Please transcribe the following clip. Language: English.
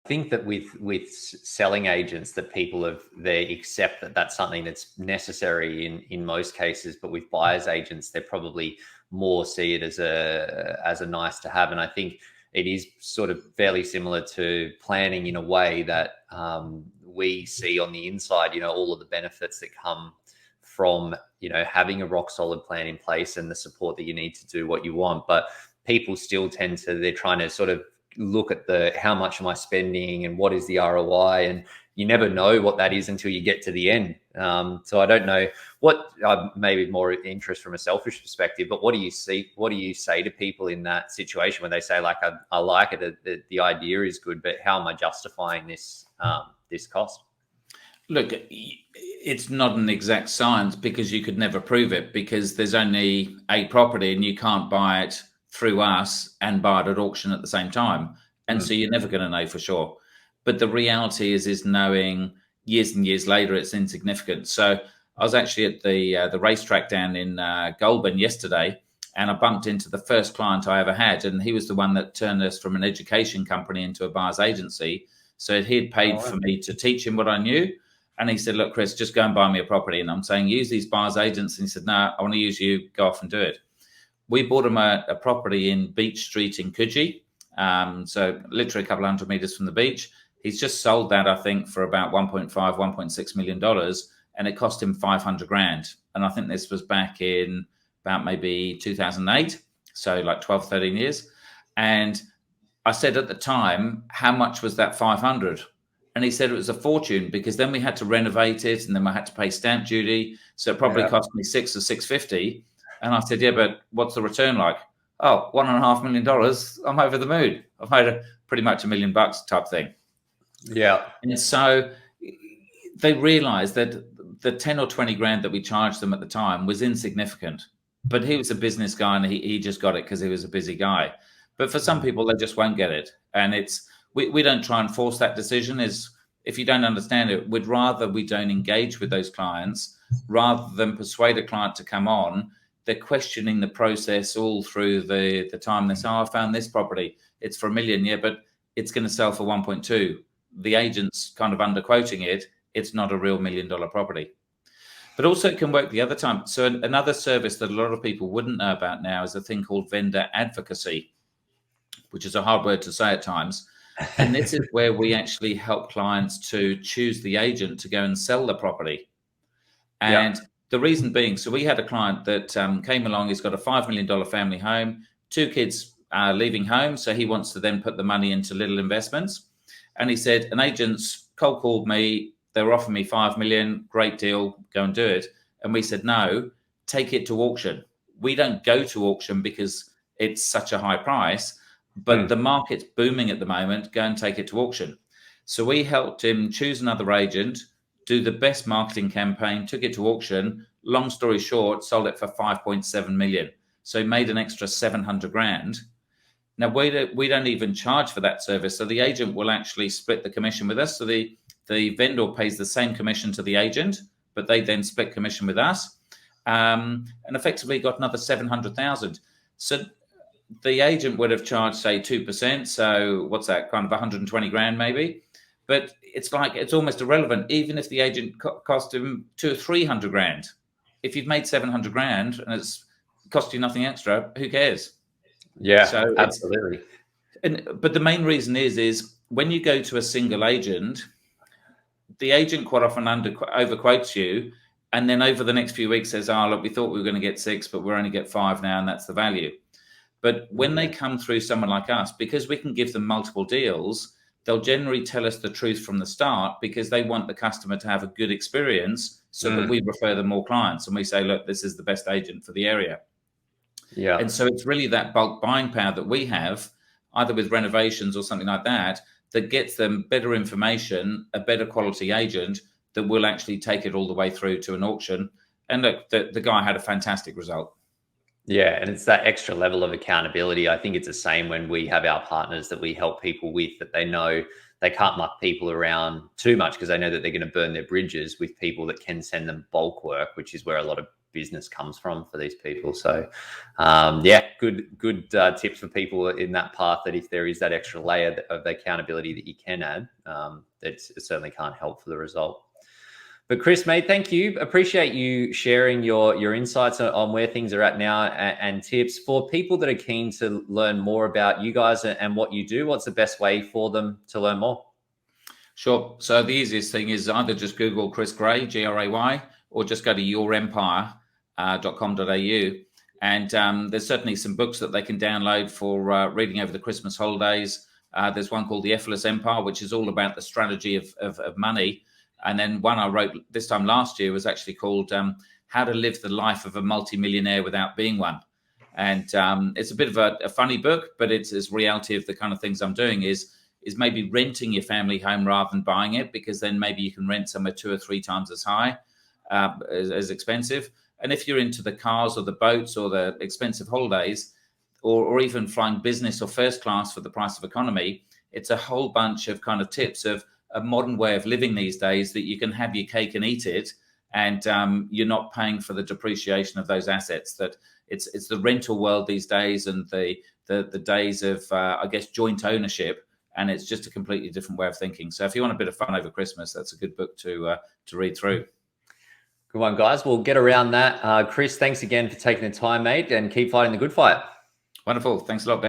think that with selling agents, that they accept that that's something that's necessary in most cases, but with buyers agents, they probably more see it as a nice to have. And I think it is sort of fairly similar to planning in a way that we see on the inside, all of the benefits that come from, having a rock solid plan in place and the support that you need to do what you want. But people still they're trying to sort of look at how much am I spending and what is the ROI, and you never know what that is until you get to the end. So I don't know what maybe more interest from a selfish perspective, but what do you say to people in that situation when they say, like, I like it, the idea is good, but how am I justifying this cost? Look, it's not an exact science, because you could never prove it, because there's only a property and you can't buy it through us and buy it at auction at the same time. And so you're never going to know for sure. But the reality is knowing years and years later, it's insignificant. So I was actually at the racetrack down in Goulburn yesterday, and I bumped into the first client I ever had. And he was the one that turned us from an education company into a buyer's agency. So he had paid for me to teach him what I knew. And he said, look, Chris, just go and buy me a property. And I'm saying, use these buyer's agents. And he said, no, I want to use you. Go off and do it. We bought him a property in Beach Street in Coogee. So literally a couple of hundred meters from the beach. He's just sold that, I think, for about $1.6 million. And it cost him 500 grand. And I think this was back in about maybe 2008. So like 12, 13 years. And I said at the time, how much was that 500? And he said it was a fortune, because then we had to renovate it, and then I had to pay stamp duty. So it probably cost me $600 or $650. And I said, yeah, but what's the return like? Oh, $1.5 million. I'm over the moon. I've made pretty much $1 million type thing. Yeah. And so they realized that the 10 or 20 grand that we charged them at the time was insignificant. But he was a business guy, and he just got it because he was a busy guy. But for some people, they just won't get it. And we don't try and force that decision. If you don't understand it, we don't engage with those clients rather than persuade a client to come on. They're questioning the process all through the time. They say, I found this property. It's for $1 million. Yeah, but it's going to sell for 1.2. The agent's kind of underquoting it. It's not a real $1 million property. But also it can work the other time. So another service that a lot of people wouldn't know about now is a thing called vendor advocacy, which is a hard word to say at times. And this is where we actually help clients to choose the agent to go and sell the property. And the reason being, so we had a client that came along. He's got a $5 million family home, 2 kids leaving home. So he wants to then put the money into little investments. And he said, an agent's cold called me. They were offering me $5 million. Great deal. Go and do it. And we said, no, take it to auction. We don't go to auction because it's such a high price. But the market's booming at the moment. Go and take it to auction. So we helped him choose another agent, do the best marketing campaign, took it to auction. Long story short, sold it for 5.7 million. So he made an extra 700 grand. Now, we don't even charge for that service. So the agent will actually split the commission with us. So the vendor pays the same commission to the agent, but they then split commission with us. And effectively got another 700,000. So the agent would have charged, say, 2%. So what's that? Kind of 120 grand maybe. But it's almost irrelevant, even if the agent cost him 200 or 300 grand. If you've made 700 grand and it's cost you nothing extra, who cares? Yeah, so absolutely. But the main reason is when you go to a single agent, the agent quite often overquotes you, and then over the next few weeks says, oh, look, we thought we were going to get 6, but we're only get 5 now, and that's the value. But when they come through someone like us, because we can give them multiple deals, they'll generally tell us the truth from the start, because they want the customer to have a good experience, so that we refer them more clients. And we say, look, this is the best agent for the area. Yeah. And so it's really that bulk buying power that we have, either with renovations or something like that, that gets them better information, a better quality agent that will actually take it all the way through to an auction. And look, the guy had a fantastic result. Yeah, and it's that extra level of accountability. I think it's the same when we have our partners that we help people with, that they know they can't muck people around too much because they know that they're going to burn their bridges with people that can send them bulk work, which is where a lot of business comes from for these people. So yeah, good tips for people in that path, that if there is that extra layer of accountability that you can add, it certainly can't help for the result. But Chris, mate, thank you. Appreciate you sharing your insights on where things are at now, and tips for people that are keen to learn more about you guys and what you do. What's the best way for them to learn more? Sure. So the easiest thing is either just Google Chris Gray, Gray, or just go to yourempire.com.au. And there's certainly some books that they can download for reading over the Christmas holidays. There's one called The Effortless Empire, which is all about the strategy of money. And then one I wrote this time last year was actually called How to Live the Life of a Multimillionaire Without Being One. And it's a bit of a funny book, but it's reality of the kind of things I'm doing is maybe renting your family home rather than buying it, because then maybe you can rent somewhere 2 or 3 times as high, as expensive. And if you're into the cars or the boats or the expensive holidays, or even flying business or first class for the price of economy, it's a whole bunch of kind of tips of a modern way of living these days, that you can have your cake and eat it, and you're not paying for the depreciation of those assets. That it's the rental world these days, and the days of I guess joint ownership, and it's just a completely different way of thinking. So if you want a bit of fun over Christmas, that's a good book to read through. Good one, guys. We'll get around that. Chris, thanks again for taking the time, mate, and keep fighting the good fight. Wonderful. Thanks a lot, Ben.